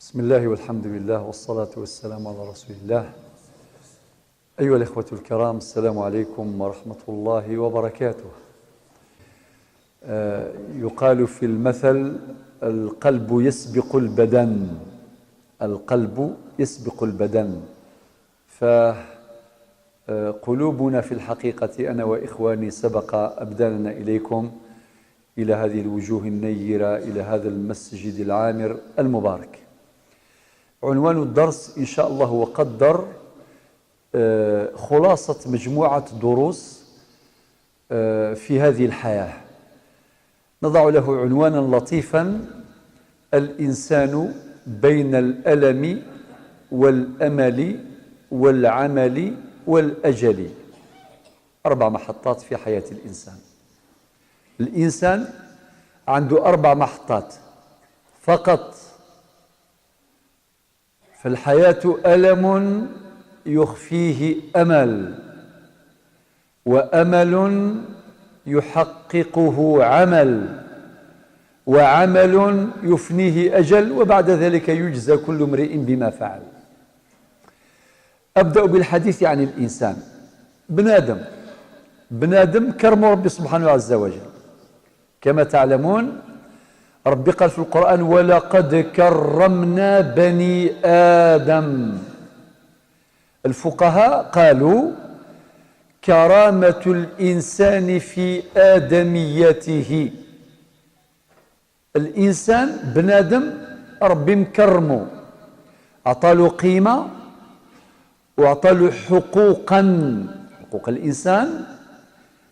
بسم الله والحمد لله والصلاة والسلام على رسول الله. أيها الإخوة الكرام، السلام عليكم ورحمة الله وبركاته. يقال في المثل: القلب يسبق البدن. القلب يسبق البدن. فقلوبنا في الحقيقة أنا وإخواني سبق أبداننا إليكم، إلى هذه الوجوه النيرة، إلى هذا المسجد العامر المبارك. عنوان الدرس إن شاء الله وقدر خلاصة مجموعة دروس في هذه الحياة. نضع له عنوانا لطيفا: الإنسان بين الألم والأمل والعمل والأجل. 4 محطات في حياة الإنسان. الإنسان عنده 4 محطات فقط. فالحياة ألم يخفيه أمل، وأمل يحققه عمل، وعمل يفنيه أجل، وبعد ذلك يجزى كل امرئ بما فعل. أبدأ بالحديث عن الإنسان. بن آدم كرم ربي سبحانه عز وجل. كما تعلمون ربي قال في القرآن: ولقد كرمنا بني آدم. الفقهاء قالوا: كرامة الإنسان في آدميته. الإنسان بن آدم ربي مكرمه، أعطاله قيمة وأعطاله حقوقا، حقوق الإنسان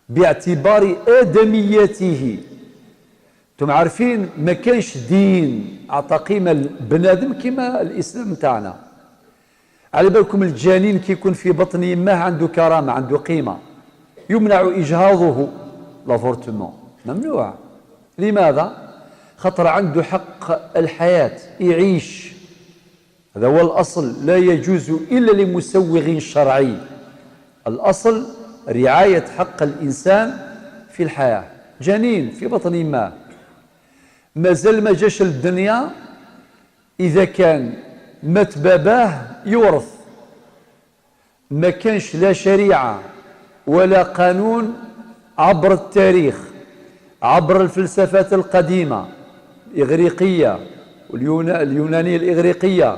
باعتبار آدميته. انتم عارفين ما كانش دين عطى قيمه لبنادم كما الاسلام تاعنا. على بالكم الجنين كي يكون في بطن يماه عنده كرامه، عنده قيمه، يمنع اجهاضه، لافورتمون ممنوع. لماذا؟ خاطر عنده حق الحياه، يعيش. هذا هو الاصل، لا يجوز الا لمسوغ شرعي. الاصل رعايه حق الانسان في الحياه. جنين في بطن يماه مازال ما جاش للدنيا، إذا كان مات باباه يورث. ما كانش لا شريعة ولا قانون عبر التاريخ، عبر الفلسفات القديمة الإغريقية واليونانية الإغريقية،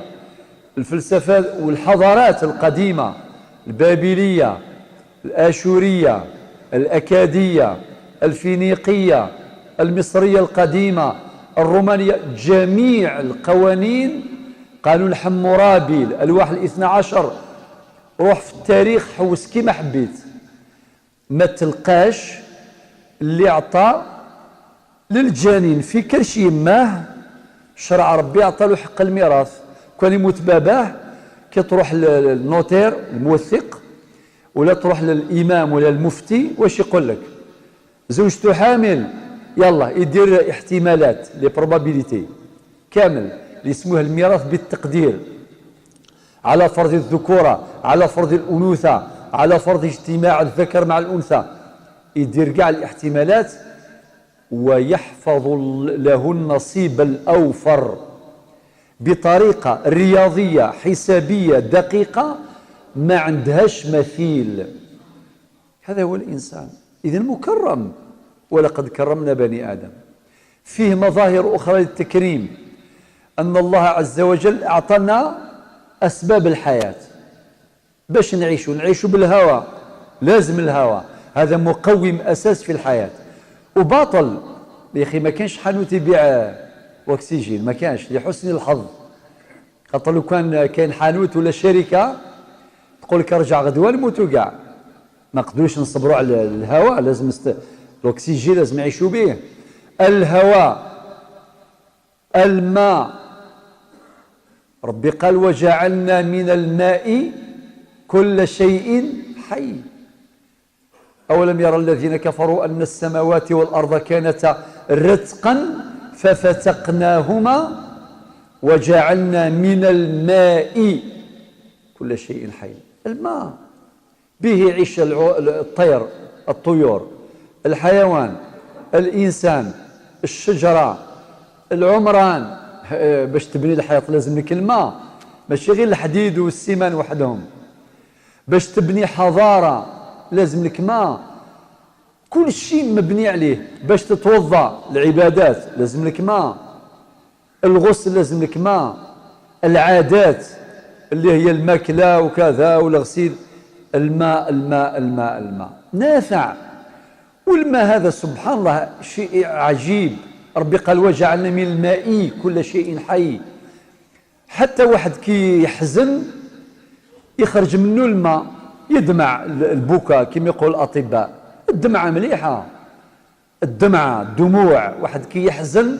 الفلسفات والحضارات القديمة، البابلية، الآشورية، الأكادية، الفينيقية، المصرية القديمة، الرومانية. جميع القوانين، قانون حمورابي، الألواح ال12، روح في التاريخ حوس كيما حبيت، ما تلقاش اللي عطى للجنين في كرش يماه شرع ربي عطى له حق الميراث. كان يموت باباه كي تروح للنوتير الموثق، ولا تروح للإمام ولا المفتي، واش يقول لك؟ زوجته حامل، يلا يدير احتمالات، لي بروبابيليتي كامل اللي يسموه الميراث بالتقدير، على فرض الذكورة، على فرض الأنوثة، على فرض اجتماع الذكر مع الأنثى. يدير كاع الاحتمالات ويحفظ له النصيب الأوفر بطريقة رياضية حسابية دقيقة ما عندهاش مثيل. هذا هو الإنسان، إذن مكرم. ولقد كرمنا بني آدم. فيه مظاهر أخرى للتكريم، أن الله عز وجل أعطانا أسباب الحياة باش نعيشوا بالهواء. لازم الهواء، هذا مقوم أساس في الحياة. وباطل يا أخي، ما كانش حانوت يبيع أكسجين، ما كانش، لحسن الحظ. خاطر لو كان حانوت ولا شركة تقول لك ارجع غدوة نموتوا كاع، ما قدروش نصبروا على الهواء. لازم الأكسجين لازم يعيشوا به. الهواء، الماء، ربي قال: وجعلنا من الماء كل شيء حي. أولم يرى الذين كفروا أن السماوات والأرض كانتا رتقا ففتقناهما وجعلنا من الماء كل شيء حي. الماء به يعيش الطيور، الحيوان، الإنسان، الشجرة، العمران، باش تبني الحياة لازم لك الماء، ماشي غير الحديد والسيمان وحدهم. باش تبني حضارة لازم لك ماء، كل شيء مبني عليه. باش تتوضا العبادات لازم لك ماء، الغسل لازم لك ماء، العادات اللي هي الماكلة وكذا والغسيل، الماء الماء الماء الماء نافع. والماء هذا سبحان الله شيء عجيب، ربي قال وجعلنا من الماء كل شيء حي. حتى واحد كي يحزن يخرج منه الماء، يدمع البكاء كما يقول الأطباء، الدمعة مليحة، الدمعة الدموع. واحد كي يحزن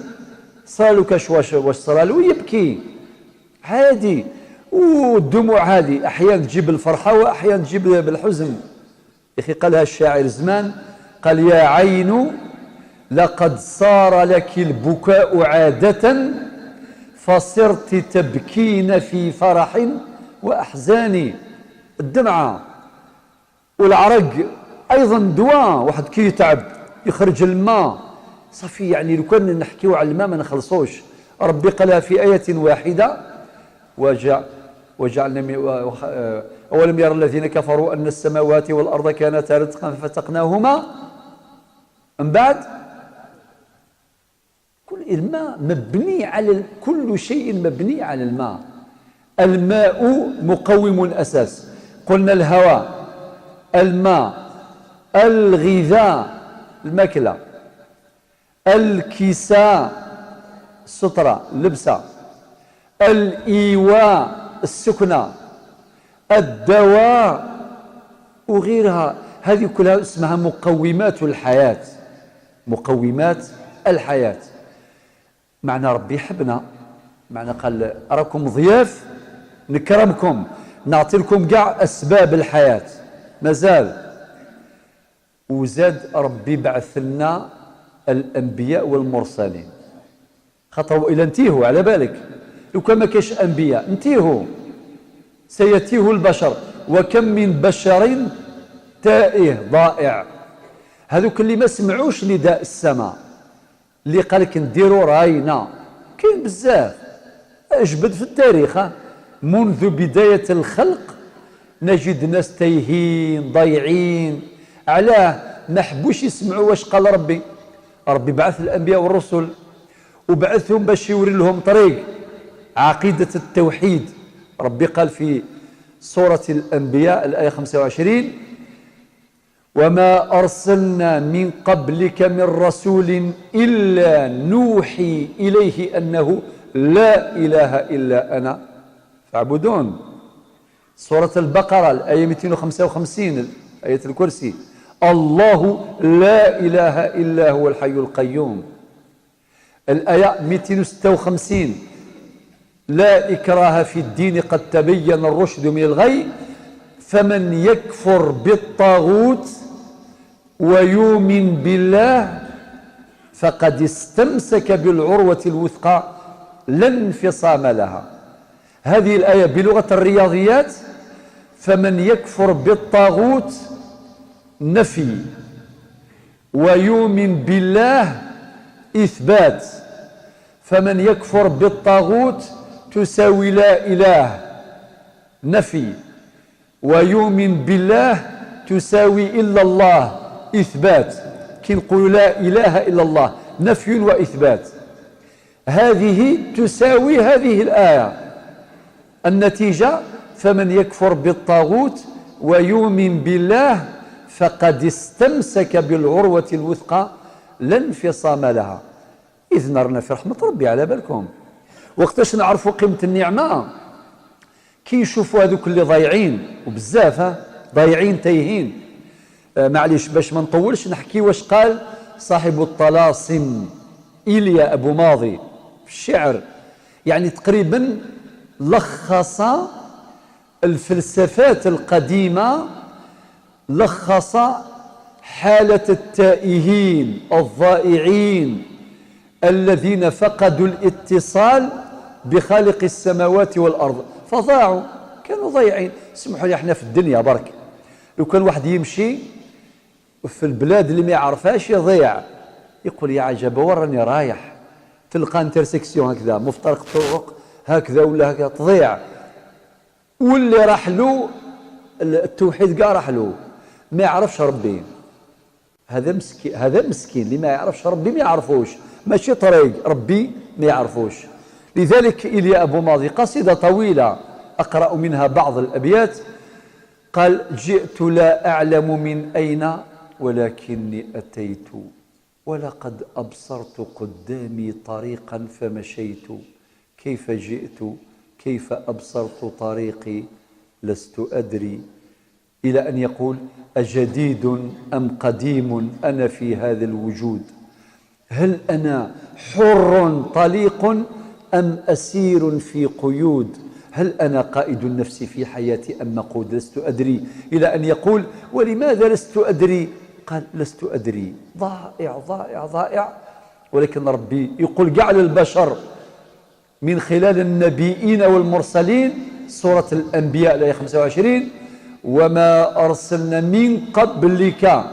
صالو واش صرالو يبكي عادي. والدموع هذه أحيانا تجيب الفرحة وأحيانا تجيب بالحزن. يا أخي قالها الشاعر زمان، قال يا عين لقد صار لك البكاء عادة فصرت تبكين في فرح وأحزان. الدمعة والعرق أيضا دواء، واحد كي يتعب يخرج الماء صافي. يعني لو كان نحكيو على الماء ما نخلصوش. ربي قالها في آية واحدة وجعلنا أولم يرى الذين كفروا أن السماوات والأرض كانتا رتقا ففتقناهما. من بعد كل الماء مبني على كل شيء مبني على الماء. الماء مقوم الأساس، قلنا الهواء، الماء، الغذاء الماكلة، الكساء السترة اللبسة، الإيواء السكنة، الدواء وغيرها. هذه كلها اسمها مقومات الحياة. مقومات الحياة. معنى ربي يحبنا، معنى قال راكم ضياف نكرمكم، نعطي لكم كاع أسباب الحياة. مازال وزاد ربي بعث لنا الأنبياء والمرسلين، خاطر إلى انتهوا على بالك لو كان ما كاش أنبياء انتهوا سيتيه البشر. وكم من بشر تائه ضائع. هذوك اللي ما سمعوش نداء السماء، اللي قال لك نديروا راينا، كاين بزاف اجبد في التاريخ. منذ بداية الخلق نجد ناس تايهين ضايعين. علاه؟ ما حبوش يسمعوا واش قال ربي. ربي بعث الأنبياء والرسل وبعثهم باش يوري لهم طريق عقيدة التوحيد. ربي قال في سورة الأنبياء الآية 25 وما أرسلنا من قبلك من رسول إلا نوحي إليه أنه لا إله إلا أنا فاعبدون. سورة البقرة الآية 255 آية الكرسي الله لا إله إلا هو الحي القيوم. الآية 256 لا إكراه في الدين قد تبين الرشد من الغي فمن يكفر بالطاغوت ويؤمن بالله فقد استمسك بالعروة الوثقى لا انفصام لها. هذه الآية بلغة الرياضيات فمن يكفر بالطاغوت نفي ويؤمن بالله إثبات. فمن يكفر بالطاغوت تساوي لا إله نفي ويؤمن بالله تساوي إلا الله إثبات. كي نقول لا إله إلا الله نفي وإثبات، هذه تساوي هذه الآية. النتيجة فمن يكفر بالطاغوت ويؤمن بالله فقد استمسك بالعروة الوثقى لا انفصام لها. إذ نرنا في رحمة ربي على بالكم. وقتاش نعرفوا قيمة النعمة؟ كي يشوفوا هذوك اللي ضايعين وبزاف ضايعين تايهين. معليش باش ما نطولش نحكي واش قال صاحب الطلاسم إيليا أبو ماضي في الشعر. يعني تقريبا لخص الفلسفات القديمة، لخص حالة التائهين الضائعين الذين فقدوا الاتصال بخالق السماوات والأرض فضاعوا، كانوا ضايعين. اسمحوا لي احنا في الدنيا برك لو كان واحد يمشي في البلاد اللي ما يعرفهاش يضيع، يقول يا عجب وراني رايح تلقى انترسكسيون هكذا مفترق طرق هكذا ولا هكذا تضيع، واللي راح له التوحيد كاع راح له، ما يعرفش ربي. هذا مسكين، هذا مسكين اللي ما يعرفش ربي، ما يعرفوش ماشي طريق ربي ما يعرفوش. لذلك إليا أبو ماضي قصيدة طويلة أقرأ منها بعض الأبيات. قال: جئت لا أعلم من أين ولكني أتيت، ولقد أبصرت قدامي طريقا فمشيت، كيف جئت كيف أبصرت طريقي لست أدري، إلى أن يقول: أجديد أم قديم أنا في هذا الوجود، هل أنا حر طليق أم أسير في قيود، هل أنا قائد النفس في حياتي أم مقود لست أدري، إلى أن يقول: ولماذا لست أدري؟ قال: لست أدري. ضائع ضائع ضائع. ولكن ربي يقول كاع للبشر من خلال النبيين والمرسلين، سورة الأنبياء الآية 25: وما أرسلنا من قبلك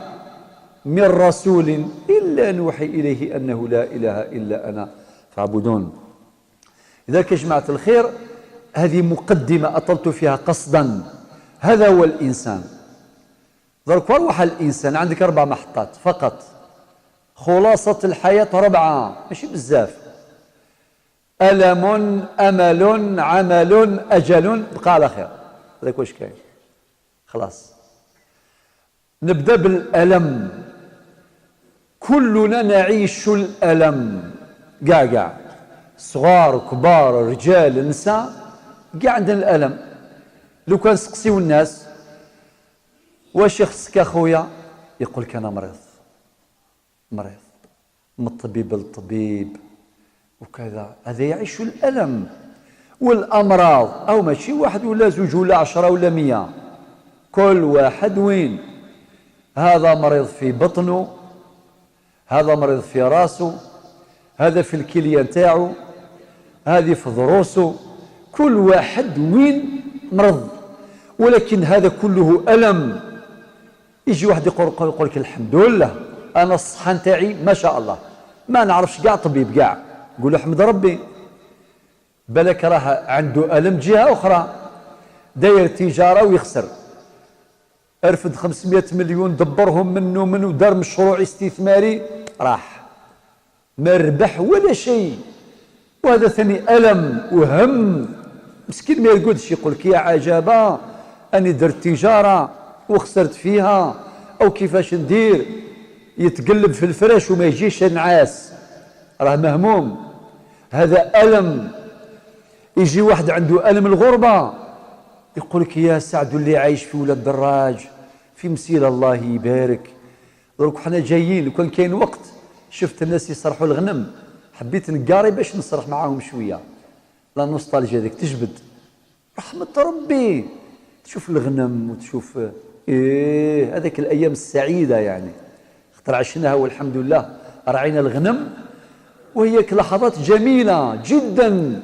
من رسول إلا نوحي إليه أنه لا إله إلا أنا فاعبدون. لذلك يا جماعة الخير، هذه مقدمة أطلت فيها قصدا. هذا هو الإنسان. ذلك واضح الإنسان عندك 4 محطات فقط، خلاصة الحياة 4 ماشي بزاف: ألم، أمل، عمل، أجل، بقى على خير. هذاك واش كاين. خلاص نبدأ بالألم. كلنا نعيش الألم، كاع صغار كبار رجال نساء كاع عندنا الألم. لو كان سقسيو الناس واش يخصك اخويا، يقول لك انا مريض من الطبيب للطبيب وكذا. هذا يعيش الألم والأمراض، أو ماشي واحد ولا زوج ولا 10 ولا 100، كل واحد وين. هذا مريض في بطنه، هذا مريض في راسه، هذا في الكلية نتاعو، هذه في ضروسه، كل واحد وين مرض. ولكن هذا كله ألم. يجي واحد يقول لك الحمد لله أنا الصحة نتاعي ما شاء الله، ما نعرفش كاع طبيب كاع، قول له احمد ربي. بالك راه عنده ألم جهة أخرى، داير تجارة ويخسر، ارفد 500 مليون دبرهم منه دار مشروع استثماري راح ما ربح ولا شيء، وهذا ثاني ألم وهم. مسكين ما يرقدش، يقول لك يا عجبا أني درت تجارة وخسرت فيها، أو كيفاش ندير، يتقلب في الفراش وما يجيش نعاس، راه مهموم. هذا ألم. يجي واحد عنده ألم الغربة، يقول لك يا سعد اللي عايش في ولاد دراج في مسيرة الله يبارك. دروك حنا جايين، لو كان كاين وقت شفت الناس يصرحوا الغنم، حبيت نقاري باش نصرح معاهم شوية، لا نوستالجيا ذيك تجبد رحمة ربي، تشوف الغنم وتشوف هذيك الأيام السعيدة يعني، خاطر عشناها والحمد لله، رعينا الغنم، وهي لحظات جميلة جدا.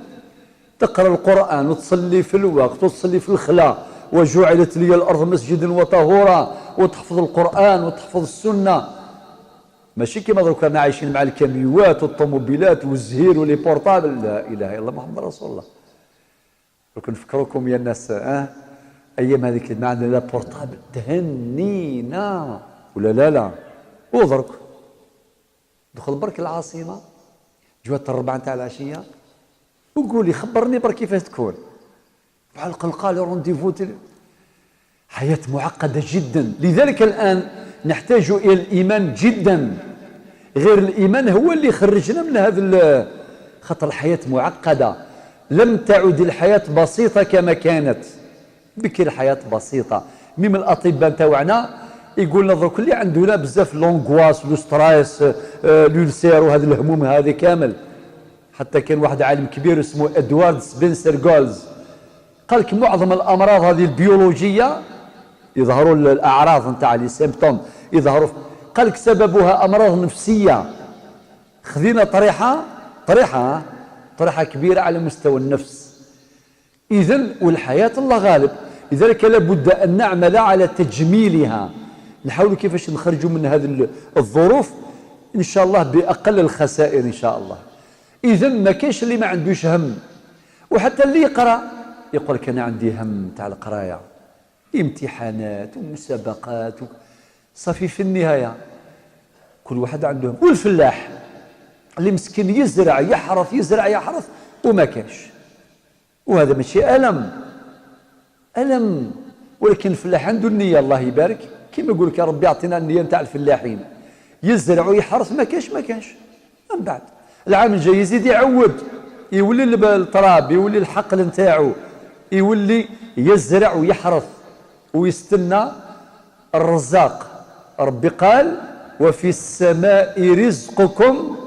تقرأ القرآن وتصلي في الوقت وتصلي في الخلاء، وجعلت لي الأرض مسجدا وطهورا، وتحفظ القرآن وتحفظ السنة. ماشي كما دروك رانا عايشين مع الكاميوات والطوموبيلات والزهير ولي بورطابل. لا إله إلا الله محمد رسول الله. دوك نفكركم يا الناس أيام هذيك ما عندنا لا بورطابل تهنينا ولا لا. ودرك دخل برك العاصمة جوات 4 نتاع العشية وقول لي خبرني برك كيفاش تكون بحال قال رونديفو. حياة معقدة جدا. لذلك الآن نحتاج إلى الإيمان جدا. غير الإيمان هو اللي خرجنا من هذا، خطر الحياة معقدة. لم تعد الحياة بسيطة كما كانت. بكي الحياة بسيطة. من الأطباء تاوعنا يقول لنا درك اللي عنده لا بزاف لونغواس لو سترايس لولسير وهذه الهموم هذه كامل. حتى كان واحد عالم كبير اسمه ادوارد سبنسر جولز قال لك معظم الامراض هذه البيولوجيه يظهروا الاعراض نتاع لي سيمبتوم يظهروا، قال لك سببها امراض نفسيه. خذينا طريحه كبيره على مستوى النفس. اذا والحياه الله غالب. لذلك لابد ان نعمل على تجميلها، نحاول كيفاش نخرجوا من هذه الظروف ان شاء الله باقل الخسائر ان شاء الله. إذا ما كاينش اللي ما عندوش هم. وحتى اللي يقرأ يقول لك أنا عندي هم تاع القراية، امتحانات ومسابقات صافي في النهاية كل واحد عنده. والفلاح اللي مسكين يزرع يحرث يزرع يحرث وما كاش، وهذا ماشي ألم، ولكن الفلاح عنده النية الله يبارك، كما يقول لك يا ربي أعطينا النية نتاع الفلاحين، يزرع ويحرث ما كاش من بعد العام الجاي يزيد يعود، يولي التراب يولي الحقل نتاعو، يولي يزرع ويحرث ويستنى الرزاق. ربي قال وفي السماء رزقكم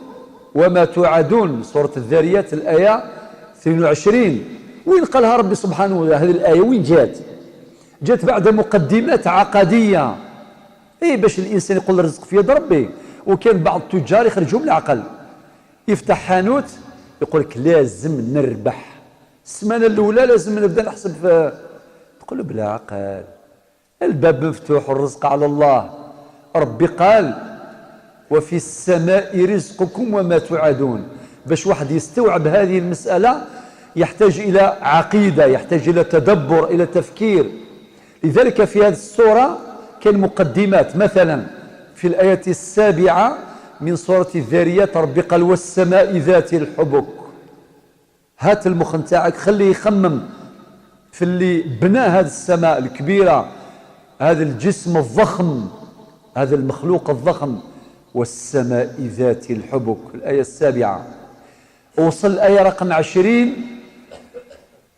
وما توعدون، سورة الذاريات الآية 22. وين قالها ربي سبحانه وتعالى هذه الآية؟ وين جات بعد مقدمات عقدية، باش الإنسان يقول الرزق في يد ربي. وكان بعض التجار يخرجوا من العقل، يفتح حانوت يقول لك لازم نربح السمانة الأولى، لازم نبدأ نحسب في، تقول له بلا عقل، الباب مفتوح والرزق على الله. ربي قال وفي السماء رزقكم وما توعدون. باش واحد يستوعب هذه المسألة يحتاج إلى عقيدة، يحتاج إلى تدبر، إلى تفكير. لذلك في هذه السورة كان مقدمات، مثلا في الآية 7 من سورة الذاريات ربي قال والسماء ذات الحبك. هات المخ نتاعك خليه يخمم في اللي بنى هذه السماء الكبيرة، هذا الجسم الضخم، هذا المخلوق الضخم. والسماء ذات الحبك، الآية 7. وصل الآية رقم 20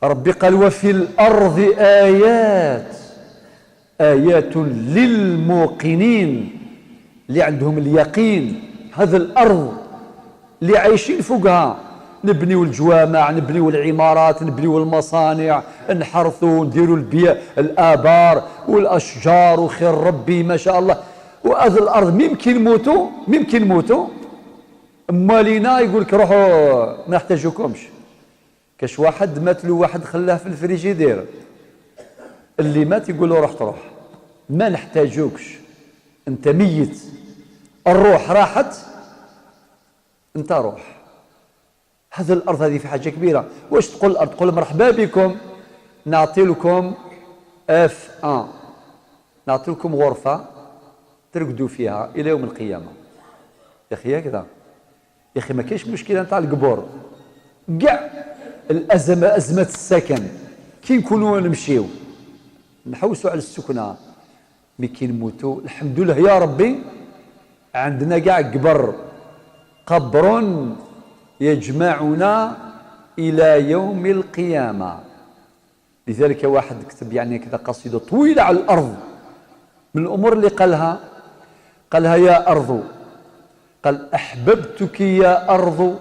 ربي قال وفي الأرض آيات للموقنين، اللي عندهم اليقين. هذا الأرض اللي عايشين فوقها، نبنيو الجوامع، نبنيو العمارات، نبنيو المصانع، نحرثوا، نديروا الآبار والأشجار وخير ربي ما شاء الله. وهذه الأرض ممكن نموتوا مالينا يقول لك روحوا ما نحتاجوكمش. كاش واحد مات له واحد خلاه في الفريجيدير، اللي مات يقول له روح ما نحتاجوكش، انت ميت، الروح راحت انت روح. هذا الأرض هذه في حاجة كبيرة. واش تقول الأرض؟ تقول مرحبا بكم، نعطي لكم F1، نعطي لكم غرفة ترقدوا فيها إلى يوم القيامة. يا أخي هكذا يا أخي، ما كاينش مشكلة نتاع القبور، كاع أزمة السكن كي نكونوا نمشيو نحوسوا على السكنة، مي كي نموتوا الحمد لله يا ربي عندنا كاع قبر يجمعنا إلى يوم القيامة. لذلك واحد كتب يعني كذا قصيدة طويلة على الأرض، من الأمور اللي قالها يا أرض، قال أحببتك يا أرض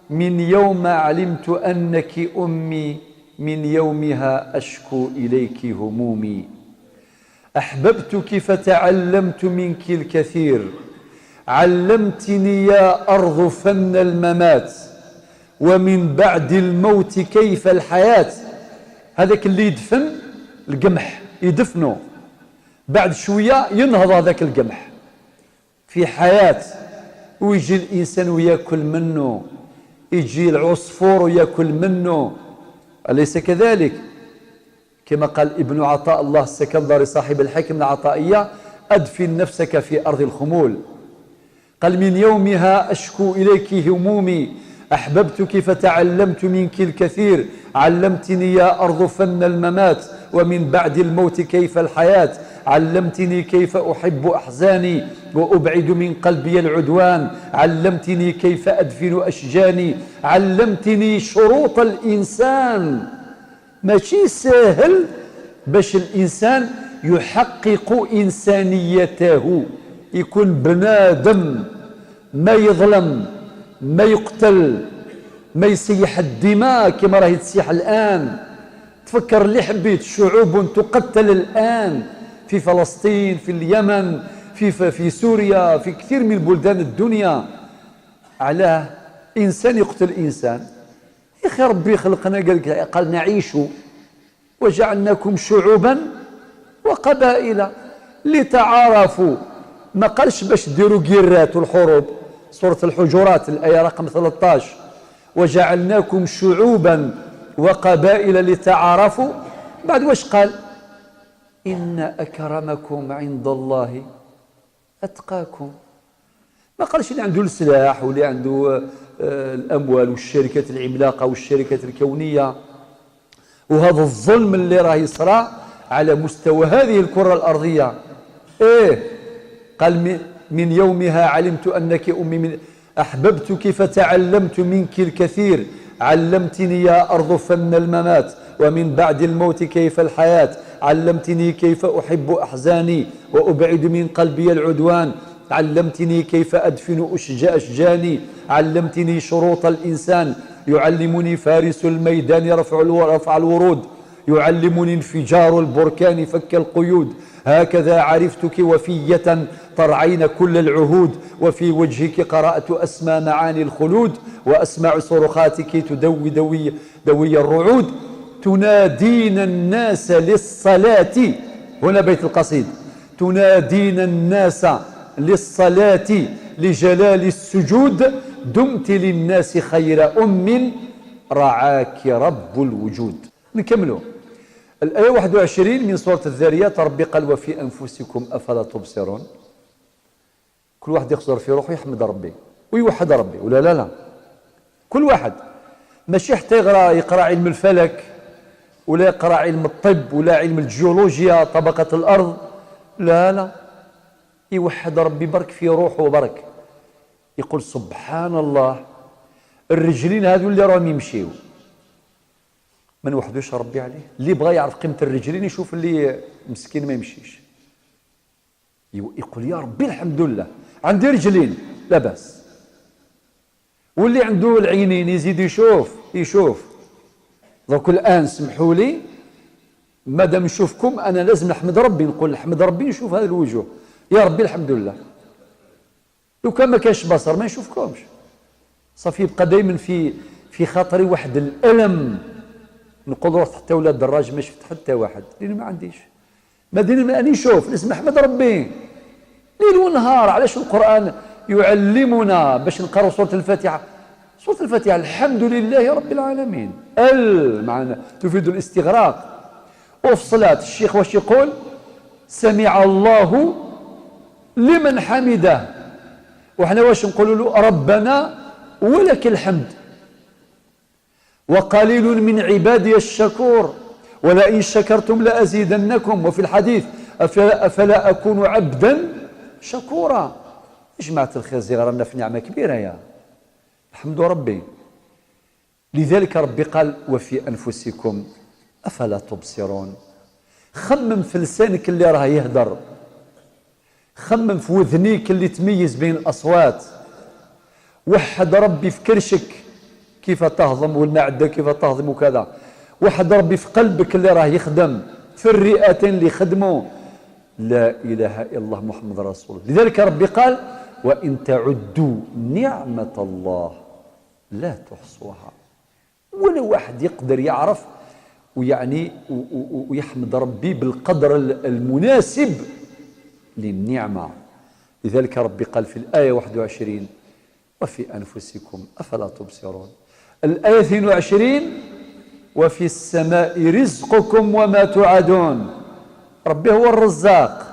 من يوم علمت أنك أمي، من يومها أشكو إليك همومي. أحببتك فتعلمت منك الكثير، علمتني يا أرض فن الممات، ومن بعد الموت كيف الحياة. هذاك اللي يدفن القمح يدفنه، بعد شوية ينهض هذاك القمح في حياة، ويجي الإنسان ويأكل منه، يجي العصفور ويأكل منه، أليس كذلك؟ كما قال ابن عطاء الله السكندري صاحب الحكم العطائية أدفن نفسك في أرض الخمول. قال من يومها أشكو إليك همومي، أحببتك فتعلمت منك الكثير، علمتني يا أرض فن الممات، ومن بعد الموت كيف الحياة، علمتني كيف أحب أحزاني وأبعد من قلبي العدوان، علمتني كيف أدفن أشجاني، علمتني شروط الإنسان. ماشي سهل باش الإنسان يحقق إنسانيته، يكون بنادم ما يظلم، ما يقتل، ما يسيح الدماء كما راهي تسيح الآن. تفكر اللي حبيت، شعوب تقتل الآن في فلسطين، في اليمن، في سوريا، في كثير من بلدان الدنيا، على إنسان يقتل إنسان. يا أخي ربي خلقنا قال نعيشوا وجعلناكم شعوبا وقبائل لتعارفوا، ما قالش باش ديروا قيرات والحروب. سورة الحجرات الآية رقم 13 وجعلناكم شعوبا وقبائل لتعارفوا. بعد واش قال؟ إن أكرمكم عند الله أتقاكم. ما قالش اللي عنده السلاح واللي عنده الأموال والشركات العملاقة والشركات الكونية وهذا الظلم اللي راه يصرى على مستوى هذه الكرة الأرضية. قال من يومها علمت أنك أمي، من أحببتك فتعلمت منك الكثير، علمتني يا أرض فن الممات ومن بعد الموت كيف الحياة، علمتني كيف أحب أحزاني وأبعد من قلبي العدوان، علمتني كيف أدفن أشجاني، علمتني شروط الإنسان، يعلمني فارس الميدان رفع الورود، يعلمني انفجار البركان فك القيود، هكذا عرفتك وفية ترعين كل العهود، وفي وجهك قرأت أسمى معاني الخلود، وأسمع صرخاتك تدوي دوي الرعود، تنادين الناس للصلاة. هنا بيت القصيد: تنادين الناس للصلاة لجلال السجود، دمت للناس خير أم رعاك رب الوجود. نكملوا الآية 21 من سورة الذاريات. ربي قال: وفي أنفسكم أفلا تبصرون. كل واحد يخسر في روحه يحمد ربي ويوحد ربي، ولا لا؟ كل واحد، ماشي حتى يقرأ علم الفلك ولا يقرأ علم الطب ولا علم الجيولوجيا طبقة الأرض، لا، يوحد ربي برك في روحه وبرك يقول سبحان الله. الرجلين هذو اللي راهم يمشيو ما نوحدوش ربي عليه. اللي بغى يعرف قيمة الرجلين يشوف اللي مسكين ما يمشيش، يقول يا ربي الحمد لله عندي رجلين لا بأس. واللي عنده العينين يزيد يشوف. ذوك الآن سمحوا لي مادام نشوفكم أنا لازم نحمد ربي، نقول نحمد ربي نشوف هذه الوجوه، يا ربي الحمد لله. لو كان ما كانش بصر ما نشوفكمش صافي. يبقى دائما في خاطري واحد الألم، نقول رحت حتى ولاد دراج ما شفت حتى واحد لأن ما عنديش، ما أني نشوف لازم نحمد ربي ليل ونهار. علاش القرآن يعلمنا باش نقرأ سورة الفاتحة؟ سورة الفاتحة الحمد لله رب العالمين، معنا تفيد الاستغراق. وفي الصلاة الشيخ واش يقول؟ سمع الله لمن حمده، وحنا واش نقولوا له؟ ربنا ولك الحمد، وقليل من عبادي الشكور، ولئن شكرتم لأزيدنكم. وفي الحديث أفلا أكون عبدا شكورا. جماعة الخير زي رانا في نعمة كبيرة يا الحمد ربي. لذلك ربي قال وفي أنفسكم أفلا تبصرون. خمم في لسانك اللي راه يهدر، خمم في وذنيك اللي تميز بين الأصوات، وحد ربي في كرشك كيف تهضم والمعدة كيف تهضم وكذا، وحد ربي في قلبك اللي راه يخدم، في الرئتين اللي يخدموا لا إله إلا الله محمد رسول الله. لذلك ربي قال وإن تعدوا نعمة الله لا تحصوها. ولا واحد يقدر يعرف ويعني ويحمد ربي بالقدر المناسب للنعمة. لذلك ربي قال في الآية 21 وفي أنفسكم أفلا تبصرون. الآية 22 وفي السماء رزقكم وما توعدون. ربي هو الرزاق.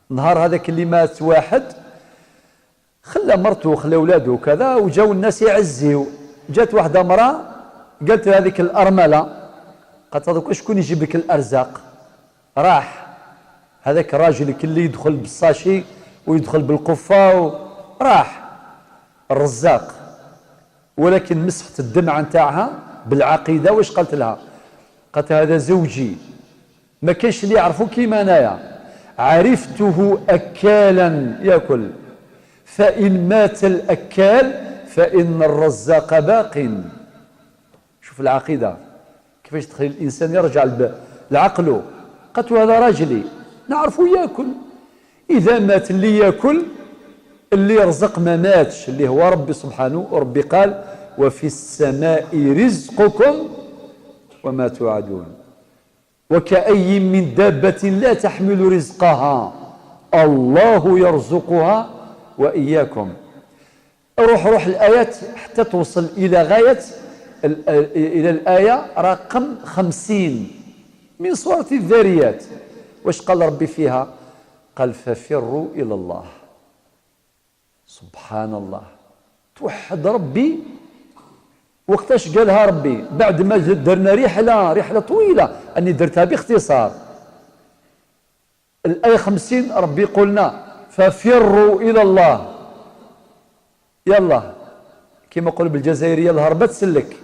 نهار هذاك اللي مات واحد خلى مرته وخلى اولاده وكذا، وجاو الناس يعزيو، جات واحده امراه قالت هذيك الارمله، قالت هذاك شكون يجيب لك الارزاق؟ راح هذاك الراجل اللي يدخل بالصاشي ويدخل بالقفه راح الرزاق، ولكن مسحت الدمعه نتاعها بالعقيده. واش قالت لها؟ قالت هذا زوجي ما كانش اللي يعرفوا كيما انايا، عرفته اكالا ياكل، فإن مات الأكال فإن الرزاق باق. شوف العقيدة كيفاش تخلي الإنسان يرجع لعقله. قلت هذا راجلي نعرفه يأكل، إذا مات اللي يأكل اللي يرزق ما ماتش اللي هو ربي سبحانه. وربي قال وفي السماء رزقكم وما توعدون وكأي من دابة لا تحمل رزقها الله يرزقها وإياكم. روح الآيات حتى توصل إلى غاية إلى الآية رقم 50 من سورة الذاريات. واش قال ربي فيها؟ قال ففروا إلى الله. سبحان الله، توحد ربي. وقتاش قالها ربي؟ بعد ما درنا رحلة طويلة، أني درتها باختصار. الآية 50 ربي قلنا ففروا إلى الله، يلا كما يقول بالجزائرية الهربة تسلك،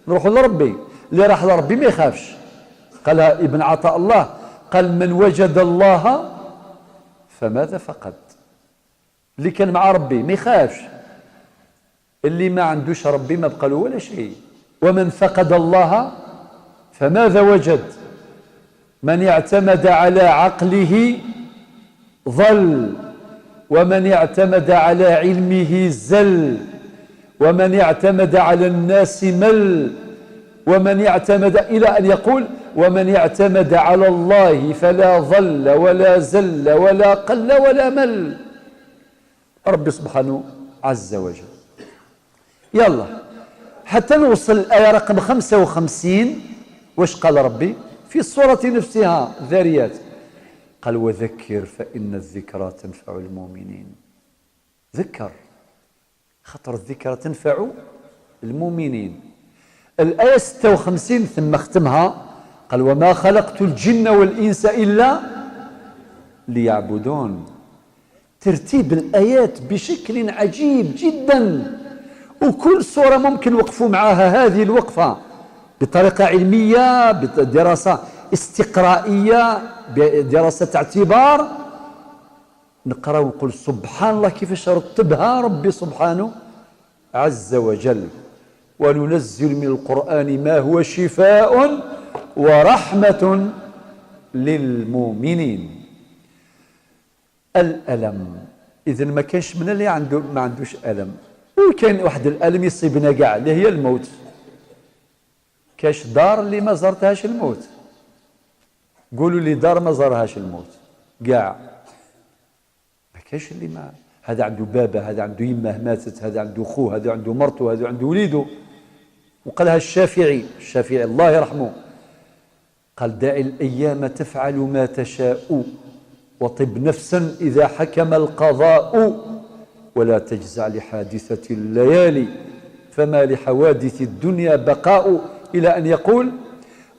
نروحوا لربي. اللي راح لربي ما يخافش. قالها ابن عطاء الله، قال من وجد الله فماذا فقد. اللي كان مع ربي ما يخافش، اللي ما عندوش ربي ما بقى له ولا شيء. ومن فقد الله فماذا وجد. من اعتمد على عقله ضل، ومن اعتمد على علمه زل، ومن اعتمد على الناس مل، ومن اعتمد إلى أن يقول ومن اعتمد على الله فلا ضل ولا زل ولا قل ولا مل. ربي سبحانه عز وجل. يلا حتى نوصل الآية رقم 55. واش قال ربي في السورة نفسها ذاريات؟ قال وذكر فإن الذكرى تنفع المؤمنين. ذكر، خطر الذكرى تنفع المؤمنين. الآية 56 ثم اختمها قال وما خلقت الجن والإنس إلا ليعبدون. ترتيب الآيات بشكل عجيب جدا، وكل سورة ممكن وقفوا معها هذه الوقفة بطريقة علمية، بدراسة استقرائية، بدراسة اعتبار. نقرأ ونقول سبحان الله كيفاش رتبها ربي سبحانه عز وجل. وننزل من القرآن ما هو شفاء ورحمة للمؤمنين. الألم، إذن ما كانش من اللي ما عندوش ألم. وكان واحد الألم يصيبنا كاع اللي هي الموت. كاش دار اللي ما زرتهاش الموت؟ قولوا لي دار ما زارهاش الموت كاع. ما كاش اللي ما، هذا عنده بابا، هذا عنده يمه ماتت، هذا عنده خوه، هذا عنده مرته، هذا عنده وليده. وقالها الشافعي الله يرحمه، قال دع الأيام تفعل ما تشاء وطب نفسا إذا حكم القضاء ولا تجزع لحادثة الليالي فما لحوادث الدنيا بقاء. إلى أن يقول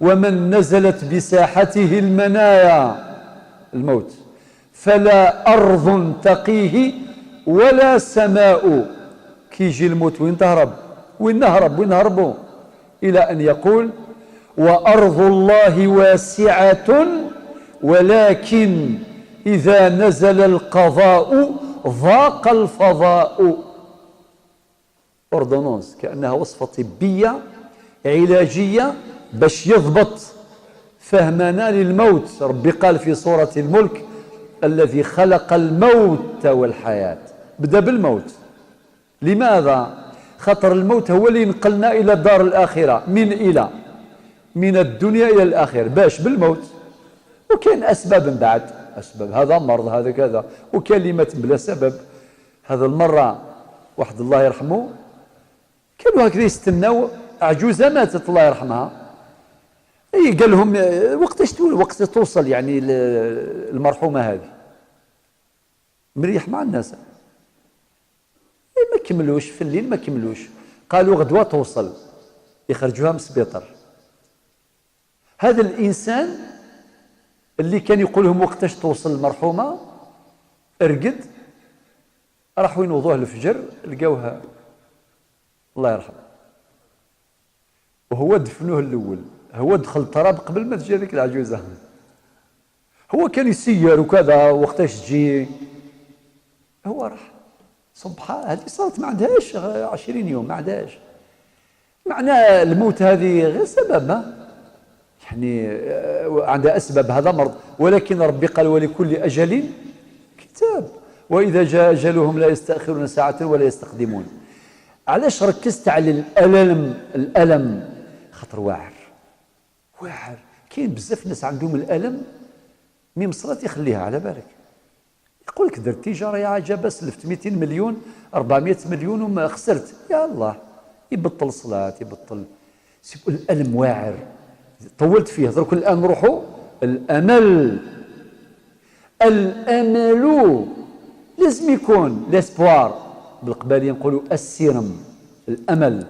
ومن نزلت بساحته المنايا الموت فلا أرض تقيه ولا سماء. كيجي الموت وين تهرب؟ وين نهربوا؟ إلى أن يقول وأرض الله واسعة ولكن إذا نزل القضاء ضاق الفضاء. أوردونونس كأنها وصفة طبية علاجية باش يضبط فهمنا للموت. ربي قال في سورة الملك الذي خلق الموت والحياة. بدأ بالموت. لماذا؟ خطر الموت هو اللي ينقلنا إلى دار الآخرة، من الدنيا إلى الآخرة باش بالموت. وكان أسباب من بعد، أسباب هذا مرض هذا كذا، وكلمة بلا سبب. هذا المرة واحد الله يرحمه كانوا هكذا يستناو عجوزة ماتت الله يرحمها. اي قال لهم وقت توصل يعني المرحومة هذه مريح مع الناس. ما كملوش في الليل، ما كملوش. قالوا غدوة توصل، يخرجوها من السبيطر. هذا الإنسان اللي كان يقول لهم وقتاش توصل المرحومة ارقد، راحوا ينوضوه الفجر لقوها الله يرحمه. وهو دفنوه الأول، هو دخل التراب قبل ما تجي هذيك العجوزة. هو كان يسير وكذا وقتاش تجي، هو راح. سبحان، هذه صارت ما عندهاش 20 يوم، ما عندهاش معنى الموت. هذه غير سبب، يعني عندها أسباب، هذا مرض. ولكن ربي قال ولكل أجل كتاب وإذا جاء أجلهم لا يستأخرون ساعة ولا يستقدمون. علاش ركزت على الألم؟ خاطر واعر. كاين بزاف ناس عندهم الألم مي مصرات يخليها على بالك. يقول لك درت تجاره يا عجبه، سلفت 200 مليون 400 مليون وما خسرت، يا الله يبطل صلاه، يبطل الالم واعر. طولت فيه درك. الان نروحوا الامل. الامل لازم يكون ليسبوار، بالقباليه نقولوا السيرم، الامل.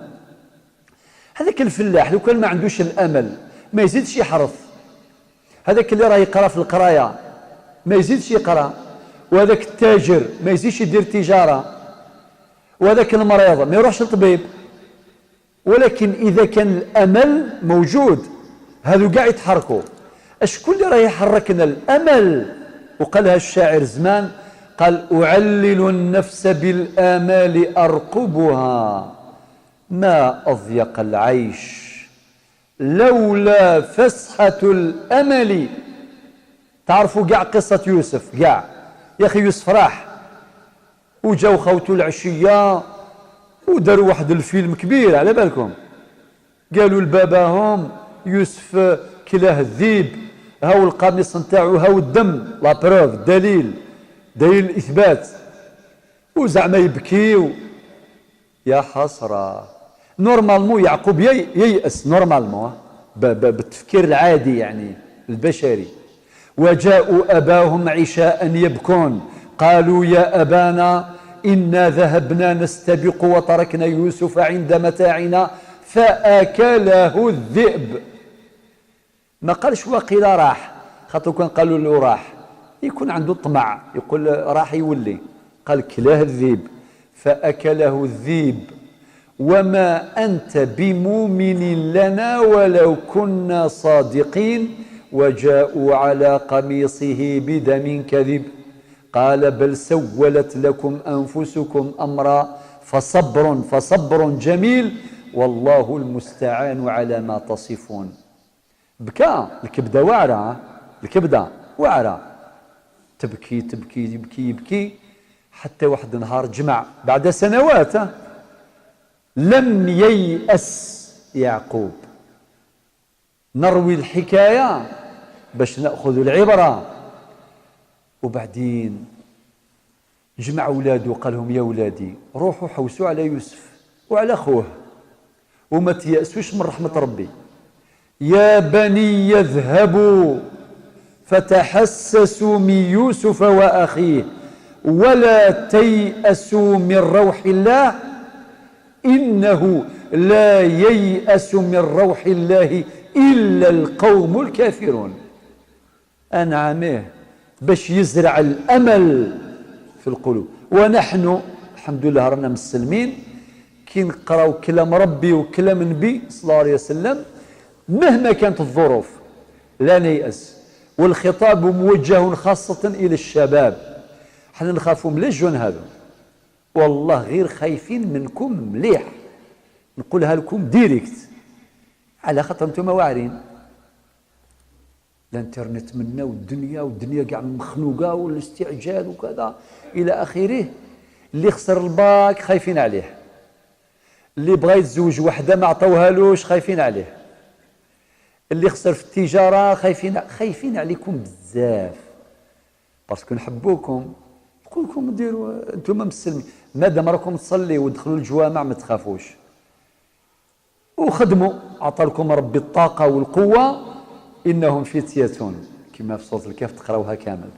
هذاك الفلاح لو كان ما عندوش الامل ما يزيدش يحرث، هذاك اللي راه يقرا في القرايه ما يزيدش يقرا، وهذاك التاجر ما يزيدش يدير تجاره، وهذاك المريض ما يروحش للطبيب. ولكن اذا كان الامل موجود هذو قاع يتحركوا. شكون اللي راه يحركنا؟ الامل. وقالها الشاعر زمان، قال اعلل النفس بالامال ارقبها، ما اضيق العيش لولا فسحة الامل. تعرفوا قاع قصة يوسف؟ قاع يا اخي يوسف راح وجاو خوتو العشية وداروا واحد الفيلم كبير على بالكم، قالوا لباباهم يوسف كلاه الذيب، هاو القميص نتاعو، هاو الدم، لا بروف، دليل الاثبات، وزعما يبكيو. يا حسرة. نورمالمون يعقوب ييأس نورمالمون بالتفكير العادي يعني البشري. وجاءوا أباهم عشاء يبكون قالوا يا أبانا إنا ذهبنا نستبق وتركنا يوسف عند متاعنا فأكله الذئب. ما قالش وقيل راح، خاطر كان قالوا له راح يكون عنده طمع يقول راح يولي، قال كلاه الذئب فأكله الذئب وما أنت بمؤمن لنا ولو كنا صادقين. وجاءوا على قميصه بدم كذب قال بل سولت لكم أنفسكم أمرا فصبر جميل والله المستعان على ما تصفون. بكى الكبدة واعرة، الكبدة واعرة، تبكي تبكي يبكي يبكي حتى واحد النهار جمع بعد سنوات لم ييأس يعقوب. نروي الحكاية باش نأخذ العبرة. وبعدين جمع أولاده وقال لهم يا أولادي روحوا حوسوا على يوسف وعلى أخوه وما تيأسوش من رحمة ربي. يا بني يذهبوا فتحسسوا من يوسف وأخيه ولا تيأسوا من روح الله إنه لا ييأس من روح الله إلا القوم الكافرون. أنعمه باش يزرع الأمل في القلوب. ونحن الحمد لله رانا مسلمين كي نقراو كلام ربي وكلام النبي صلى الله عليه وسلم مهما كانت الظروف لا نيأس. والخطاب موجه خاصة إلى الشباب. حنا نخافوا من الجون هذا والله غير خايفين منكم مليح، نقولها لكم ديريكت على خاطر انتم واعرين الانترنت منا والدنيا كاع مخنوقه والاستعجال وكذا الى اخره. اللي خسر الباك خايفين عليه، اللي بغى يتزوج وحده ما عطوهالوش خايفين عليه، اللي خسر في التجاره خايفين عليكم بزاف باسكو نحبوكم. نقول لكم ديروا انتم مسلمين مادام راكم تصليوا ودخلوا الجوامع ما تخافوش وخدموا. عطى لكم ربي الطاقه والقوه انهم فتية كما في سوره الكهف تقراوها كامل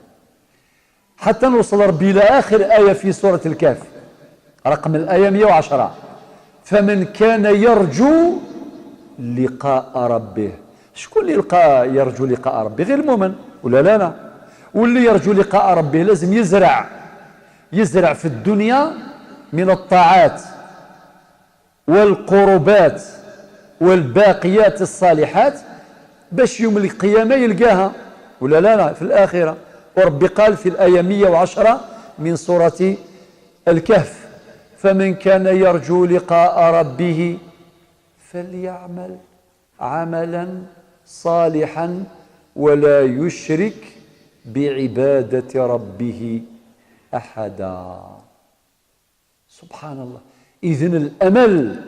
حتى نوصل ربي الى اخر ايه في سوره الكهف رقم الايه 110. فمن كان يرجو لقاء ربه. شكون اللي يرجو لقاء ربه؟ غير المؤمن ولا لا؟ واللي يرجو لقاء ربه لازم يزرع في الدنيا من الطاعات والقربات والباقيات الصالحات باش يوم القيامة يلقاها ولا لا في الآخرة. وربي قال في الآية 110 من سورة الكهف فمن كان يرجو لقاء ربه فليعمل عملا صالحا ولا يشرك بعبادة ربه أحدا. سبحان الله. إذن الأمل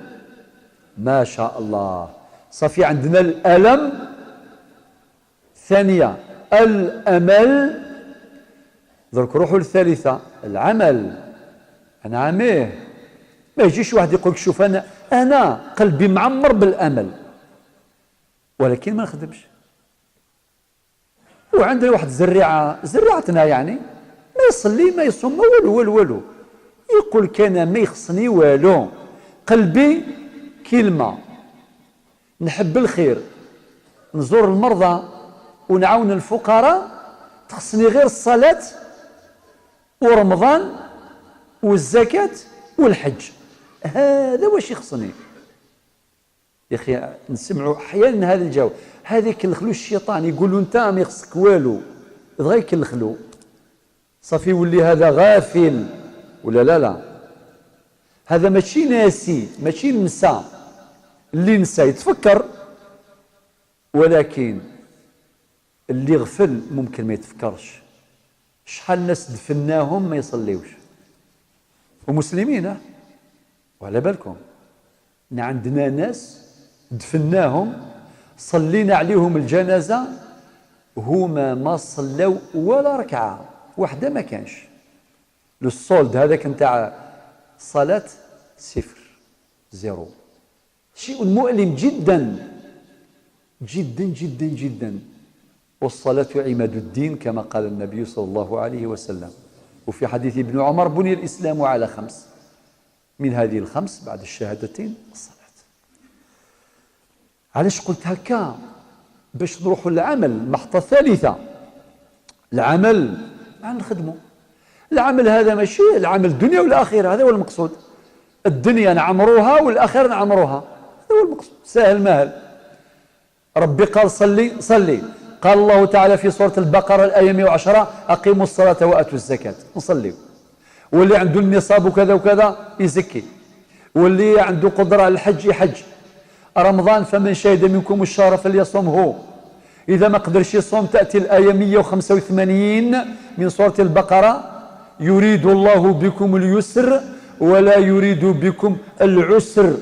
ما شاء الله صافي عندنا الألم. ثانية الأمل درك روحوا الثالثة العمل. أنا عاميه، ما يجيش واحد يقول لك شوف أنا قلبي معمر بالأمل ولكن ما نخدمش، وعندنا واحد زريعتنا يعني ما يصلي ما يصوم ما والو يقول كان ما يخصني والو، قلبي كلمة نحب الخير نزور المرضى ونعاون الفقراء، تخصني غير الصلاة ورمضان والزكاة والحج، هذا واش يخصني. يا أخي نسمعوا أحيانا هذا الجو، هذا يكلخلو الشيطان يقول له أنت ما يخصك والو، دغيا يكلخلو صافي يولي هذا غافل ولا لا. هذا ماشي ناسي ماشي نسى، اللي نسى يتفكر ولكن اللي غفل ممكن ما يتفكرش. شحال ناس دفناهم ما يصليوش ومسلمين، وعلى بالكم عندنا ناس دفناهم صلينا عليهم الجنازة هما ما صلوا ولا ركعة واحدة، ما كانش للصولد هذاك نتاع صلاة صفر زيرو. شيء مؤلم جدا جدا جدا جدا. والصلاة عماد الدين كما قال النبي صلى الله عليه وسلم، وفي حديث ابن عمر بني الإسلام على 5، من هذه ال5 بعد الشهادتين الصلاة. علاش قلت هكا؟ باش نروحوا للعمل، المحطة الثالثة العمل مع نخدمه. العمل هذا ماشي العمل الدنيا والآخرة، هذا هو المقصود. الدنيا نعمروها والآخرة نعمروها، هذا هو المقصود، سهل مهل. ربي قال صلي، قال الله تعالى في سورة البقرة الآية 110 أقيموا الصلاة وآتوا الزكاة، نصلي. واللي عنده النصاب وكذا وكذا يزكي، واللي عنده قدرة على الحج يحج. رمضان فمن شهد منكم الشهر فليصمه، إذا ما قدرش يصوم تأتي الآية 185 من سورة البقرة يريد الله بكم اليسر ولا يريد بكم العسر.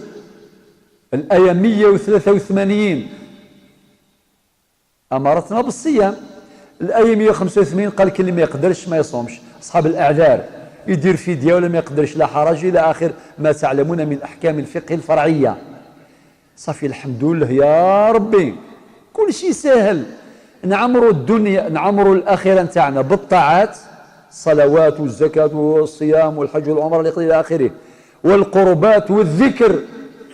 الآية 183 أمرتنا بالصيام. الآية 185 قال كل ما يقدرش ما يصومش، أصحاب الأعذار يدير فدية ولا ما يقدرش لا حرج، إلى آخر ما تعلمون من أحكام الفقه الفرعية. صافي الحمد لله يا ربي كل شيء سهل. نعمروا الدنيا نعمروا الآخرة نتاعنا بالطاعات، الصلوات والزكاة والصيام والحج والعمرة إلى آخره، والقربات والذكر،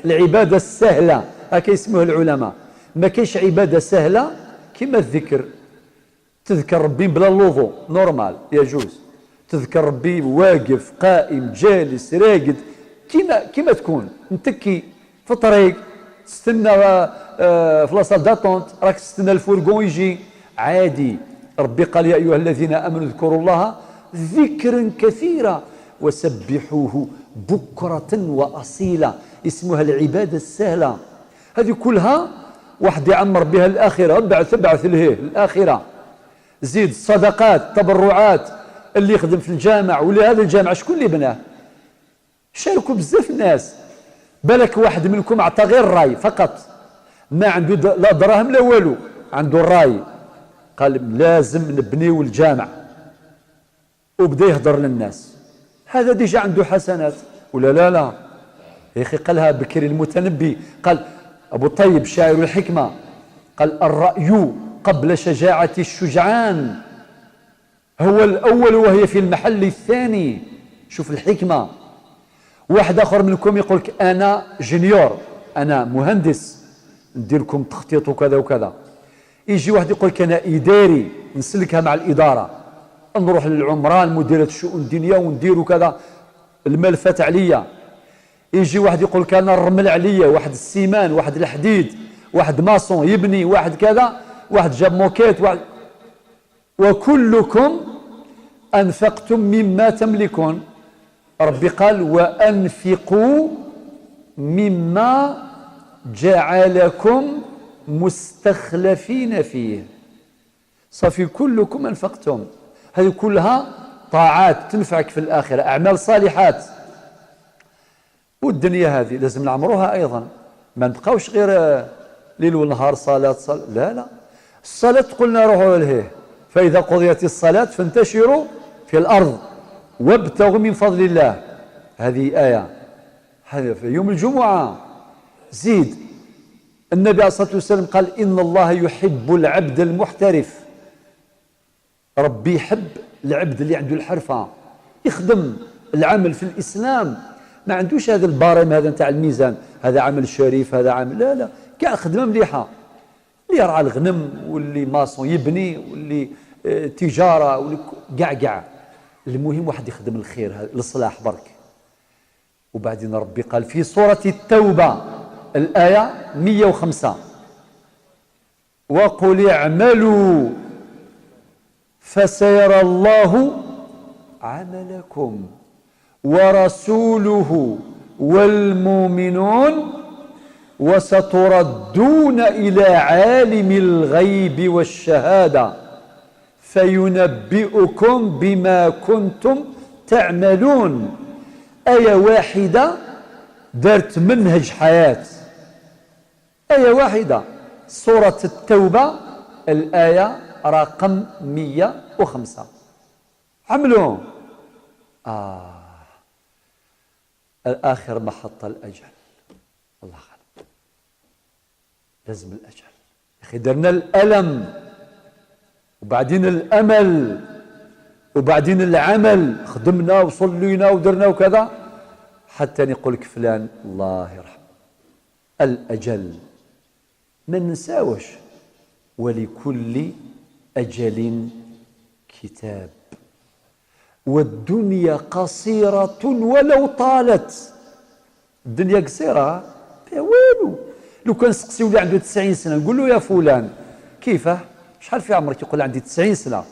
العبادة السهلة هكا يسموها العلماء. ما كاينش عبادة سهلة كما الذكر. تذكر ربي بلا الوضوء نورمال يجوز، تذكر ربي واقف قائم جالس راقد كما تكون، متكي في الطريق تستنى في لاصال داتونت راك تستنى الفورغون يجي عادي. ربي قال يا ايها الذين امنوا اذكروا الله ذكرا كثيرا وسبحوه بكرة واصيلا، اسمها العبادة السهلة. هذه كلها واحد يعمر بها الآخرة، بعث له الآخرة. زيد الصدقات تبرعات، اللي يخدم في الجامع ولا هذا الجامع شكون اللي بناه؟ شاركوا بزاف الناس. بالك واحد منكم عطى غير الراي فقط، ما عنده لا دراهم لا والو، عنده الراي قال لازم نبنيو الجامع وبدا يهضر للناس، هذا ديجا عنده حسنات ولا لا يا اخي. قالها بكري المتنبي، قال ابو طيب شاعر الحكمه، قال الرأي قبل شجاعة الشجعان هو الأول وهي في المحل الثاني. شوف الحكمة. واحد آخر منكم يقول لك أنا جونيور، أنا مهندس ندير لكم تخطيط وكذا وكذا. يجي واحد يقول لك أنا إداري نسلكها مع الإدارة، نروح للعمران مديرية الشؤون الدينية وندير وكذا الملفات عليا. يجي واحد يقول لك أنا الرمل عليا، واحد السيمان، واحد الحديد، واحد ماسون يبني، واحد كذا، واحد جاب موكيت، واحد. وكلكم أنفقتم مما تملكون. ربي قال وأنفقوا مما جعلكم مستخلفين فيه. صافي كلكم أنفقتم. هذه كلها طاعات تنفعك في الآخرة، أعمال صالحات. والدنيا هذه لازم نعمروها أيضا، ما نبقاوش غير ليل ونهار صلاة. لا الصلاة قلنا روحوا لهيه، فإذا قضيت الصلاة فانتشروا في الأرض وابتغوا من فضل الله. هذه آية، هذا في يوم الجمعة. زيد النبي عليه الصلاة والسلام قال إن الله يحب العبد المحترف. ربي يحب العبد اللي عنده الحرفة، يخدم العمل في الإسلام، ما عندوش هذا البارم هذا نتاع الميزان، هذا عمل شريف هذا عمل، لا لا، كاع خدمة مليحة، اللي يرعى الغنم واللي ماسون يبني واللي تجارة واللي كاع. المهم واحد يخدم الخير الإصلاح برك. وبعدين ربي قال في سورة التوبة الآية 105 وقل اعملوا فسيرى الله عملكم ورسوله والمؤمنون وستردون إلى عالم الغيب والشهادة فينبئكم بما كنتم تعملون. آية واحدة دارت منهج حياة، آية واحدة، سورة التوبة الآية رقم 105. عملوا الآخر محطة الأجل. الله غالب، لازم الأجل يا أخي. درنا الألم وبعدين الأمل وبعدين العمل، خدمنا وصلينا ودرنا وكذا حتى نقول لك فلان الله يرحمه. الأجل ما ننساوش، ولكل أجل كتاب، والدنيا قصيرة ولو طالت. الدنيا قصيرة فيها والو. لو كان سقسيو اللي عنده 90 سنة نقول له يا فلان كيفاه، شحال في عمرك؟ يقول عندي 90 سنة.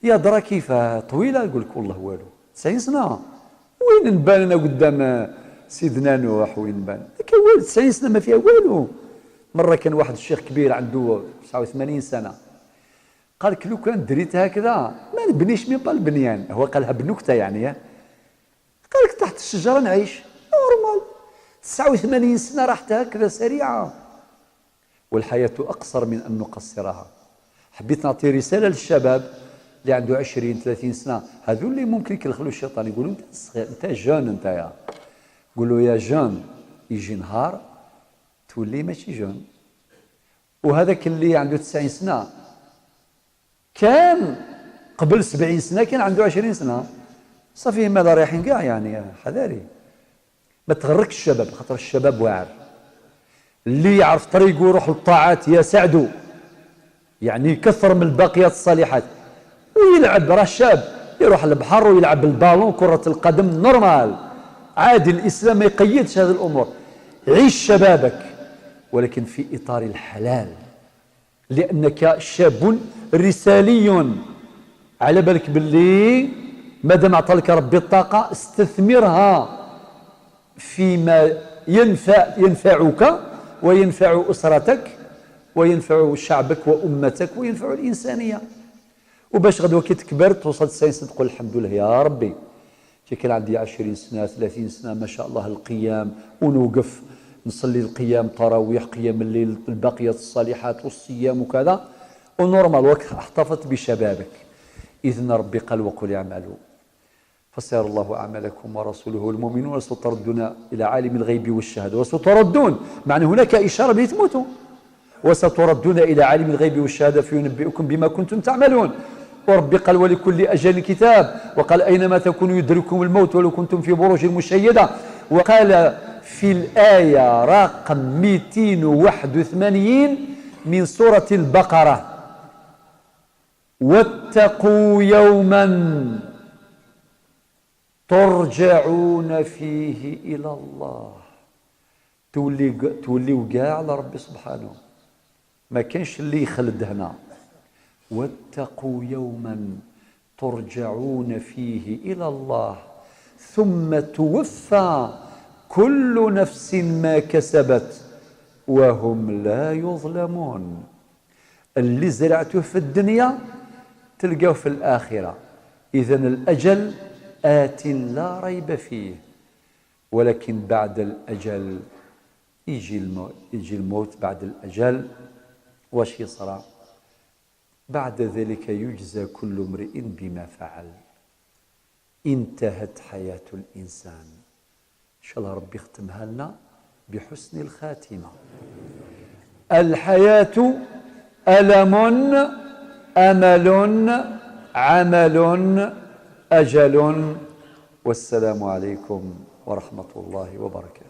يا درا كيفاه طويلة؟ يقول لك والله والو 90 سنة. وين نبان أنا قدام سيدنا نوح؟ وين نبان؟ 90 سنة ما فيها والو. مرة كان واحد الشيخ كبير عنده 89 سنة قال لك لو كان دريت هكذا ما نبنيش من البنيان. هو قالها بنكتة يعني، قال لك تحت الشجرة نعيش نورمال. 89 سنة راحت هكذا سريعة، والحياة أقصر من أن نقصرها. حبيت نعطي رسالة للشباب اللي عنده 20 30 سنة، هذو اللي ممكن يكلخلوا الشيطان، يقولوا انت صغير، انت جون، انت يا قولوا يا جون يجي نهار تولي ماشي جون. وهذاك اللي عنده 90 سنة كان قبل 70 سنة كان عنده 20 سنة، صافي ماذا رايحين كاع يعني. حذاري ما تغركش الشباب، خاطر الشباب واعر. اللي يعرف طريقه يروح للطاعات يا سعدو، يعني يكثر من الباقيات الصالحات ويلعب. راه شاب يروح للبحر ويلعب بالبالون كرة القدم نورمال عادي. الإسلام ما يقيدش هذه الأمور. عيش شبابك ولكن في إطار الحلال، لأنك شاب رسالي. على بالك باللي مادام أعطاك ربي الطاقة استثمرها فيما ينفعك وينفع أسرتك وينفع شعبك وأمتك وينفع الإنسانية. وباش غدوة كي تكبر توصل 90 سنة تقول الحمد لله يا ربي كي كان عندي 20 سنة 30 سنة ما شاء الله القيام ونوقف نصلي القيام تراويح قيام الليل البقية الصالحات والصيام وكذا ونورمال واحتفظت بشبابك. إذن ربي قال وقل اعملوا فسيرى الله أعمالكم ورسوله والمؤمنون وستردون إلى عالم الغيب والشهادة. وستردون معنى هناك إشارة بتموتوا، وستردون إلى عالم الغيب والشهادة فينبئكم بما كنتم تعملون. وربي قال ولكل أجل كتاب، وقال أينما تكونوا يدرككم الموت ولو كنتم في بروج مشيدة. وقال في الآية رقم 281 من سورة البقرة واتقوا يوما ترجعون فيه إلى الله. توليو كاع على ربي سبحانه، ما كانش اللي يخلد هنا. واتقوا يوما ترجعون فيه إلى الله ثم توفى كل نفس ما كسبت وهم لا يظلمون. اللي زرعته في الدنيا تلقاه في الآخرة. إذن الأجل آت لا ريب فيه، ولكن بعد الأجل يجي الموت بعد الأجل. واش يصرى بعد ذلك؟ يجزى كل امرئ بما فعل. انتهت حياة الإنسان. إن شاء الله ربي يختمها لنا بحسن الخاتمة. الحياة ألم، أمل، عمل، أجل. والسلام عليكم ورحمة الله وبركاته.